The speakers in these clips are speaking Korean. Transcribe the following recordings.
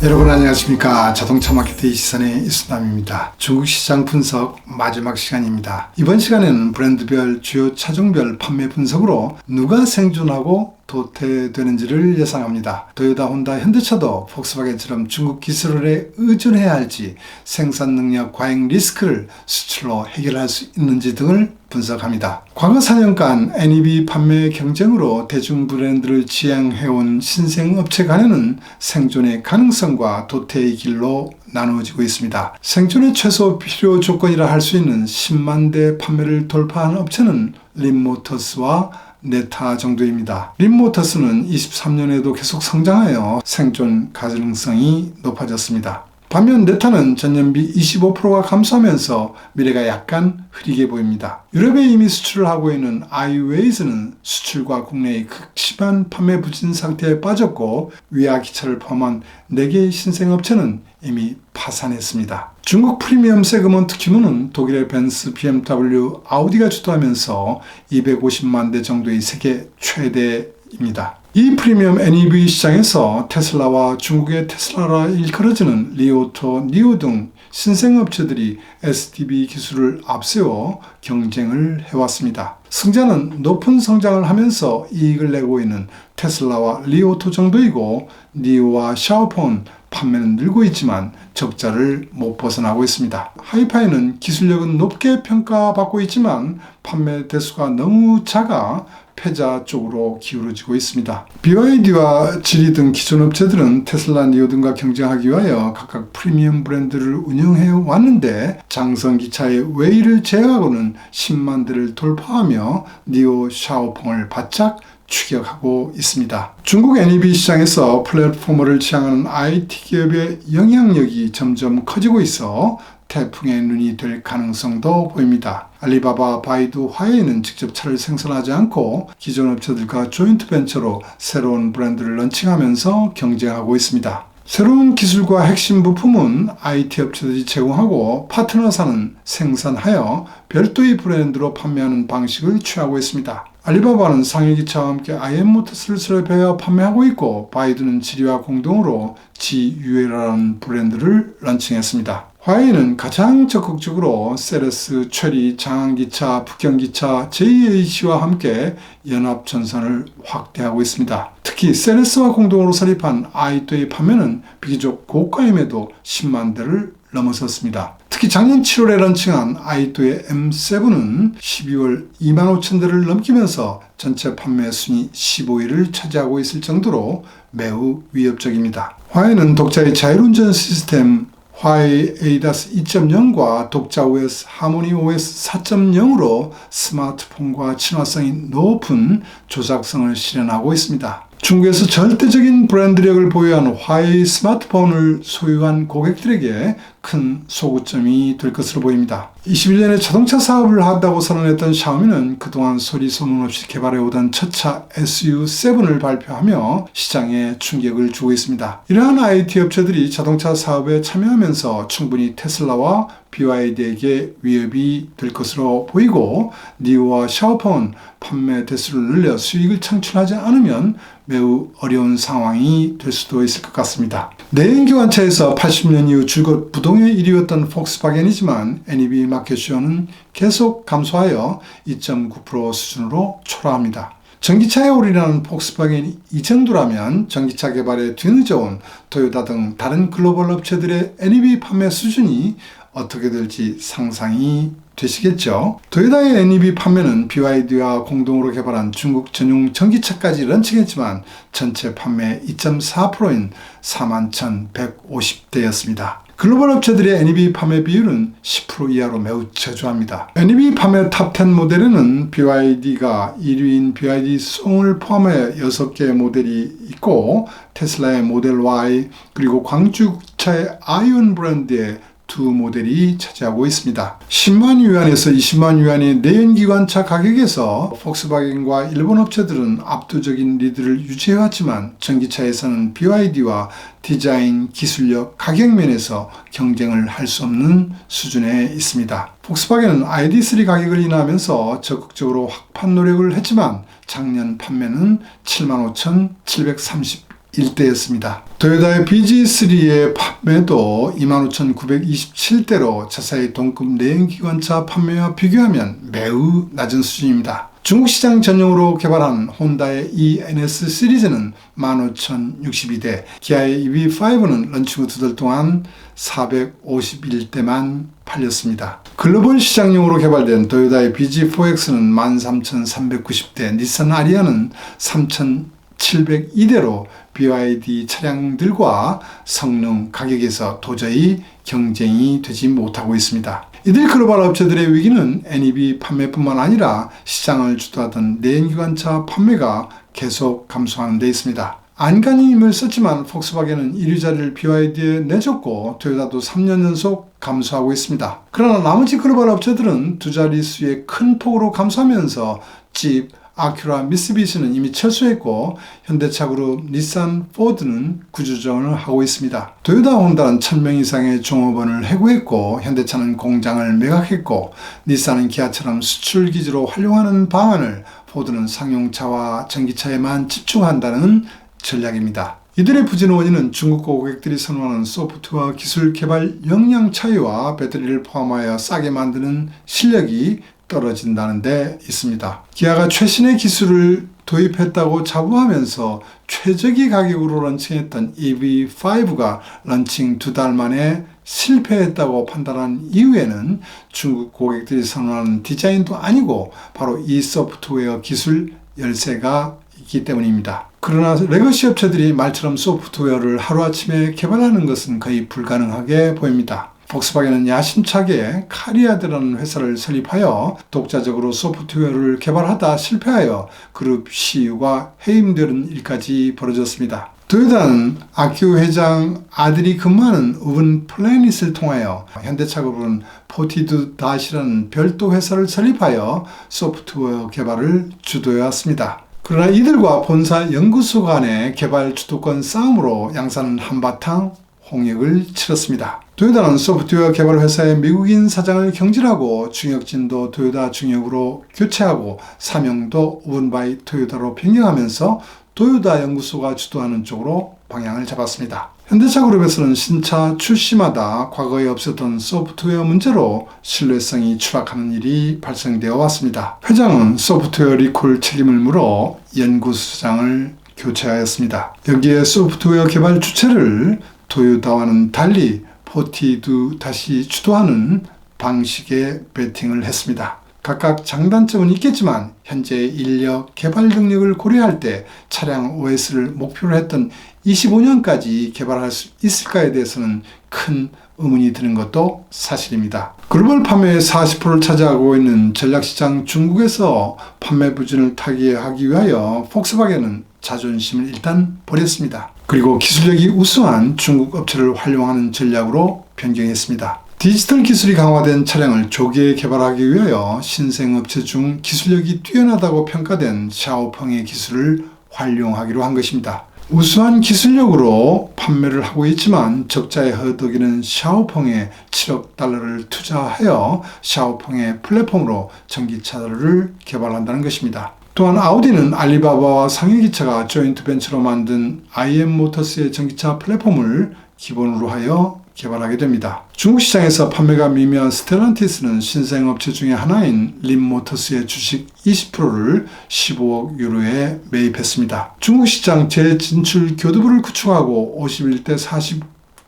여러분 안녕하십니까. 자동차 마케팅 시선의 이수남입니다. 중국 시장 분석 마지막 시간입니다. 이번 시간에는 브랜드별 주요 차종별 판매 분석으로 누가 생존하고 도태되는지를 예상합니다. 토요타, 혼다, 현대차도 폭스바겐처럼 중국 기술에 의존해야 할지, 생산 능력 과잉 리스크를 수출로 해결할 수 있는지 등을 분석합니다. 과거 4년간 NEV 판매 경쟁으로 대중 브랜드를 지향해온 신생업체 간에는 생존의 가능성과 도태의 길로 나누어지고 있습니다. 생존의 최소 필요 조건이라 할 수 있는 10만 대 판매를 돌파한 업체는 림모터스와 네타 정도입니다. 림모터스는 23년에도 계속 성장하여 생존 가능성이 높아졌습니다. 반면 네타는 전년비 25%가 감소하면서 미래가 약간 흐리게 보입니다. 유럽에 이미 수출을 하고 있는 아이웨이즈는 수출과 국내의 극심한 판매 부진 상태에 빠졌고, 위아 기차를 포함한 4개의 신생업체는 이미 파산했습니다. 중국 프리미엄 세그먼트 규모는 독일의 벤츠, BMW, 아우디가 주도하면서 250만 대 정도의 세계 최대입니다. 이 프리미엄 NEV 시장에서 테슬라와 중국의 테슬라라 일컬어지는 리오토, 니오 등 신생업체들이 SDV 기술을 앞세워 경쟁을 해왔습니다. 승자는 높은 성장을 하면서 이익을 내고 있는 테슬라와 리오토 정도이고, 니오와 샤오폰 판매는 늘고 있지만 적자를 못 벗어나고 있습니다. 하이파이는 기술력은 높게 평가받고 있지만 판매 대수가 너무 작아 패자 쪽으로 기울어지고 있습니다. BYD와 지리 등 기존 업체들은 테슬라, 니오 등과 경쟁하기 위하여 각각 프리미엄 브랜드를 운영해 왔는데, 장성기차의 웨이를 제외하고는 10만 대를 돌파하며 니오, 샤오펑을 바짝 추격하고 있습니다. 중국 NEV 시장에서 플랫포머를 지향하는 IT 기업의 영향력이 점점 커지고 있어 태풍의 눈이 될 가능성도 보입니다. 알리바바, 바이두, 화웨이는 직접 차를 생산하지 않고 기존 업체들과 조인트 벤처로 새로운 브랜드를 런칭하면서 경쟁하고 있습니다. 새로운 기술과 핵심 부품은 IT 업체들이 제공하고 파트너사는 생산하여 별도의 브랜드로 판매하는 방식을 취하고 있습니다. 알리바바는 상해기차와 함께 IM모터스를 설립하여 판매하고 있고, 바이두는 지리와 공동으로 지유에라는 브랜드를 런칭했습니다. 화웨이는 가장 적극적으로 세레스, 최리, 장안기차, 북경기차, JAC와 함께 연합전선을 확대하고 있습니다. 특히 세레스와 공동으로 설립한 아이또의 판매는 비교적 고가임에도 10만 대를 넘어섰습니다. 특히 작년 7월에 런칭한 아이또의 M7은 12월 2만 5천 대를 넘기면서 전체 판매 순위 15위를 차지하고 있을 정도로 매우 위협적입니다. 화웨이는 독자의 자율운전 시스템 화웨이 ADAS 2.0과 독자 OS, 하모니 OS 4.0으로 스마트폰과 친화성이 높은 조작성을 실현하고 있습니다. 중국에서 절대적인 브랜드력을 보유한 화웨이 스마트폰을 소유한 고객들에게 큰 소구점이 될 것으로 보입니다. 21년에 자동차 사업을 한다고 선언했던 샤오미는 그동안 소리 소문 없이 개발해오던 첫차 SU7을 발표하며 시장에 충격을 주고 있습니다. 이러한 IT 업체들이 자동차 사업에 참여하면서 충분히 테슬라와 BYD에게 위협이 될 것으로 보이고, 니오와 샤오펑은 판매 대수를 늘려 수익을 창출하지 않으면 매우 어려운 상황이 될 수도 있을 것 같습니다. 내연기관차에서 80년 이후 줄곧 부동의 1위였던 폭스바겐이지만 NEV 마켓슈어는 계속 감소하여 2.9% 수준으로 초라합니다. 전기차에 올인하는 폭스바겐이 이 정도라면 전기차 개발에 뒤늦어온 토요타 등 다른 글로벌 업체들의 NEV 판매 수준이 어떻게 될지 상상이 되시겠죠. 토요타의 NEV 판매는 BYD와 공동으로 개발한 중국 전용 전기차까지 런칭했지만 전체 판매 2.4%인 41,150대였습니다. 글로벌 업체들의 NEV 판매 비율은 10% 이하로 매우 저조합니다. NEV 판매 탑10 모델에는 BYD가 1위인 BYD 송을 포함하여 6개의 모델이 있고, 테슬라의 모델 Y, 그리고 광주차의 아이온 브랜드의 두 모델이 차지하고 있습니다. 10만 유안에서 20만 유안의 내연기관차 가격에서 폭스바겐과 일본 업체들은 압도적인 리드를 유지해왔지만, 전기차에서는 BYD와 디자인, 기술력, 가격 면에서 경쟁을 할 수 없는 수준에 있습니다. 폭스바겐은 ID3 가격을 인하하면서 적극적으로 확판 노력을 했지만 작년 판매는 75,730 1대였습니다. 토요타의 BG3의 판매도 25,927대로 차세의 동급 내연기관차 판매와 비교하면 매우 낮은 수준입니다. 중국 시장 전용으로 개발한 혼다의 ENS 시리즈는 15,062대, 기아의 EV5는 런칭 후 2달 동안 451대만 팔렸습니다. 글로벌 시장용으로 개발된 토요타의 BG4X는 13,390대, 닛산 아리아는 3,702대로 BYD 차량들과 성능, 가격에서 도저히 경쟁이 되지 못하고 있습니다. 이들 글로벌 업체들의 위기는 NEV 판매뿐만 아니라 시장을 주도하던 내연기관차 판매가 계속 감소하는 데 있습니다. 안간히 힘을 썼지만 폭스바겐은 1위 자리를 BYD에 내줬고 토요타도 3년 연속 감소하고 있습니다. 그러나 나머지 글로벌 업체들은 두 자릿수의 큰 폭으로 감소하면서 집, 아큐라, 미쓰비시는 이미 철수했고 현대차 그룹, 닛산, 포드는 구조조정을 하고 있습니다. 토요타, 혼다는 1,000명 이상의 종업원을 해고했고 현대차는 공장을 매각했고 닛산은 기아처럼 수출 기지로 활용하는 방안을, 포드는 상용차와 전기차에만 집중한다는 전략입니다. 이들의 부진 원인은 중국 고객들이 선호하는 소프트웨어 기술 개발 역량 차이와 배터리를 포함하여 싸게 만드는 실력이 떨어진다는 데 있습니다. 기아가 최신의 기술을 도입했다고 자부하면서 최저기 가격으로 런칭했던 EV5가 런칭 2달 만에 실패했다고 판단한 이후에는 중국 고객들이 선호하는 디자인도 아니고 바로 이 소프트웨어 기술 열세가 있기 때문입니다. 그러나 레거시 업체들이 말처럼 소프트웨어를 하루아침에 개발하는 것은 거의 불가능하게 보입니다. 폭스바겐은 야심차게 카리아드라는 회사를 설립하여 독자적으로 소프트웨어를 개발하다 실패하여 그룹 CEO가 해임되는 일까지 벌어졌습니다. 토요타는 아키오 회장 아들이 근무하는 우븐 플래닛을 통하여 현대차그룹은 포티드-이라는 별도 회사를 설립하여 소프트웨어 개발을 주도해왔습니다. 그러나 이들과 본사 연구소 간의 개발 주도권 싸움으로 양사는 한바탕 홍역을 치렀습니다. 토요타는 소프트웨어 개발 회사의 미국인 사장을 경질하고 중역진도 토요타 중역으로 교체하고 사명도 우븐바이 토요타로 변경하면서 토요타 연구소가 주도하는 쪽으로 방향을 잡았습니다. 현대차 그룹에서는 신차 출시마다 과거에 없었던 소프트웨어 문제로 신뢰성이 추락하는 일이 발생되어 왔습니다. 회장은 소프트웨어 리콜 책임을 물어 연구소장을 교체하였습니다. 여기에 소프트웨어 개발 주체를 토요타와는 달리 포티드 다시 주도하는 방식의 배팅을 했습니다. 각각 장단점은 있겠지만 현재 인력 개발 능력을 고려할 때 차량 OS를 목표로 했던 25년까지 개발할 수 있을까에 대해서는 큰 의문이 드는 것도 사실입니다. 글로벌 판매의 40%를 차지하고 있는 전략시장 중국에서 판매 부진을 타개하기 위하여 폭스바겐은 자존심을 일단 버렸습니다. 그리고 기술력이 우수한 중국 업체를 활용하는 전략으로 변경했습니다. 디지털 기술이 강화된 차량을 조기에 개발하기 위하여 신생업체 중 기술력이 뛰어나다고 평가된 샤오펑의 기술을 활용하기로 한 것입니다. 우수한 기술력으로 판매를 하고 있지만 적자에 허덕이는 샤오펑에 7억 달러를 투자하여 샤오펑의 플랫폼으로 전기차를 개발한다는 것입니다. 또한 아우디는 알리바바와 상해기차가 조인트 벤처로 만든 IM모터스의 전기차 플랫폼을 기본으로 하여 개발하게 됩니다. 중국 시장에서 판매가 미미한 스텔란티스는 신생업체 중의 하나인 림모터스의 주식 20%를 15억 유로에 매입했습니다. 중국 시장 재진출 교두부를 구축하고 51대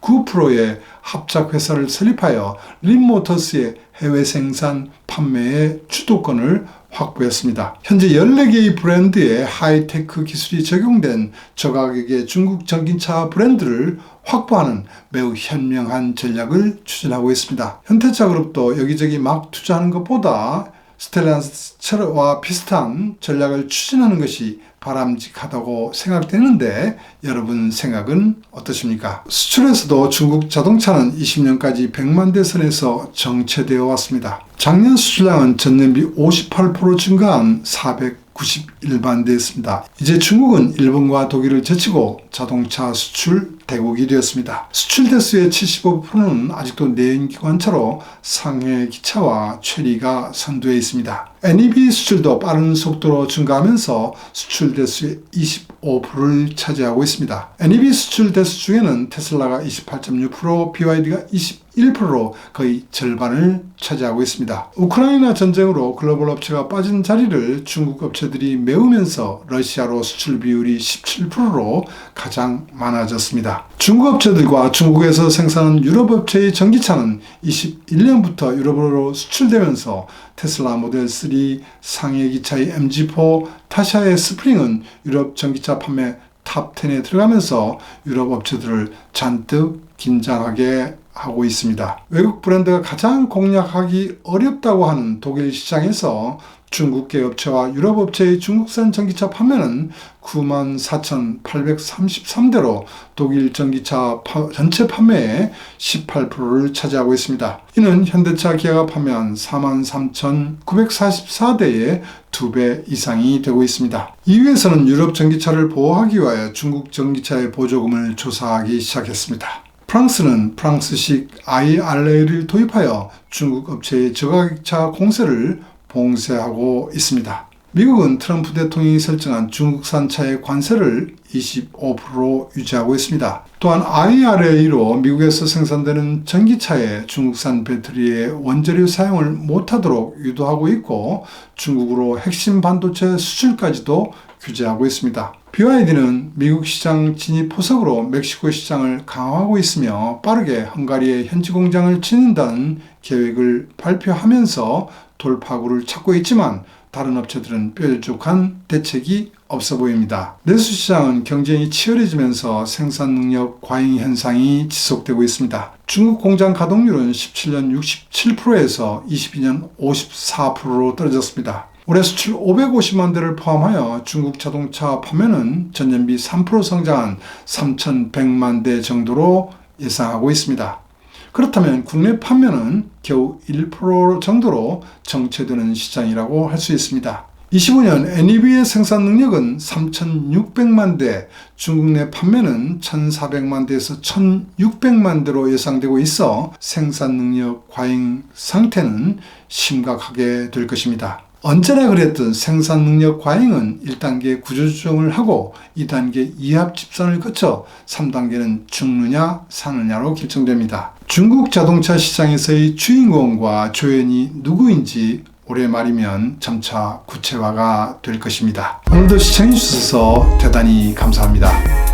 49%의 합작회사를 설립하여 림모터스의 해외 생산 판매의 주도권을 확보했습니다. 현재 14개의 브랜드의 하이테크 기술이 적용된 저가격의 중국 전기차 브랜드를 확보하는 매우 현명한 전략을 추진하고 있습니다. 현대차 그룹도 여기저기 막 투자하는 것보다 스텔란티스와 비슷한 전략을 추진하는 것이 바람직하다고 생각되는데 여러분 생각은 어떠십니까? 수출에서도 중국 자동차는 20년까지 100만 대 선에서 정체되어 왔습니다. 작년 수출량은 전년비 58% 증가한 491만 대였습니다. 이제 중국은 일본과 독일을 제치고 자동차 수출 대국이 되었습니다. 수출 대수의 75%는 아직도 내연기관차로 상해 기차와 최리가 선두에 있습니다. NEV 수출도 빠른 속도로 증가하면서 수출 대수의 25%를 차지하고 있습니다. NEV 수출 대수 중에는 테슬라가 28.6%, BYD가 21%로 거의 절반을 차지하고 있습니다. 우크라이나 전쟁으로 글로벌 업체가 빠진 자리를 중국 업체들이 메우면서 러시아로 수출 비율이 17%로 가장 많아졌습니다. 중국 업체들과 중국에서 생산한 유럽 업체의 전기차는 21년부터 유럽으로 수출되면서 테슬라 모델 3, 상해 기차의 MG4, 타샤의 스프링은 유럽 전기차 판매 탑 10에 들어가면서 유럽 업체들을 잔뜩 긴장하게 하고 있습니다. 외국 브랜드가 가장 공략하기 어렵다고 하는 독일 시장에서 중국계 업체와 유럽 업체의 중국산 전기차 판매는 94,833대로 독일 전기차 전체 판매의 18%를 차지하고 있습니다. 이는 현대차, 기아가 판매한 43,944대의 2배 이상이 되고 있습니다. EU에서는 유럽 전기차를 보호하기 위하여 중국 전기차의 보조금을 조사하기 시작했습니다. 프랑스는 프랑스식 IRA를 도입하여 중국 업체의 저가격차 공세를 봉쇄하고 있습니다. 미국은 트럼프 대통령이 설정한 중국산 차의 관세를 25% 유지하고 있습니다. 또한 IRA로 미국에서 생산되는 전기차의 중국산 배터리의 원재료 사용을 못하도록 유도하고 있고 중국으로 핵심 반도체 수출까지도 규제하고 있습니다. BYD는 미국 시장 진입 포석으로 멕시코 시장을 강화하고 있으며 빠르게 헝가리에 현지 공장을 짓는다는 계획을 발표하면서 돌파구를 찾고 있지만 다른 업체들은 뾰족한 대책이 없어 보입니다. 내수시장은 경쟁이 치열해지면서 생산 능력 과잉 현상이 지속되고 있습니다. 중국 공장 가동률은 17년 67%에서 22년 54%로 떨어졌습니다. 올해 수출 550만 대를 포함하여 중국 자동차 판매는 전년비 3% 성장한 3,100만 대 정도로 예상하고 있습니다. 그렇다면 국내 판매는 겨우 1% 정도로 정체되는 시장이라고 할 수 있습니다. 25년 NEV의 생산 능력은 3,600만 대, 중국 내 판매는 1,400만 대에서 1,600만 대로 예상되고 있어 생산 능력 과잉 상태는 심각하게 될 것입니다. 언제나 그랬던 생산 능력 과잉은 1단계 구조조정을 하고 2단계 이합 집산을 거쳐 3단계는 죽느냐 사느냐로 결정됩니다. 중국 자동차 시장에서의 주인공과 조연이 누구인지 올해 말이면 점차 구체화가 될 것입니다. 오늘도 시청해 주셔서 대단히 감사합니다.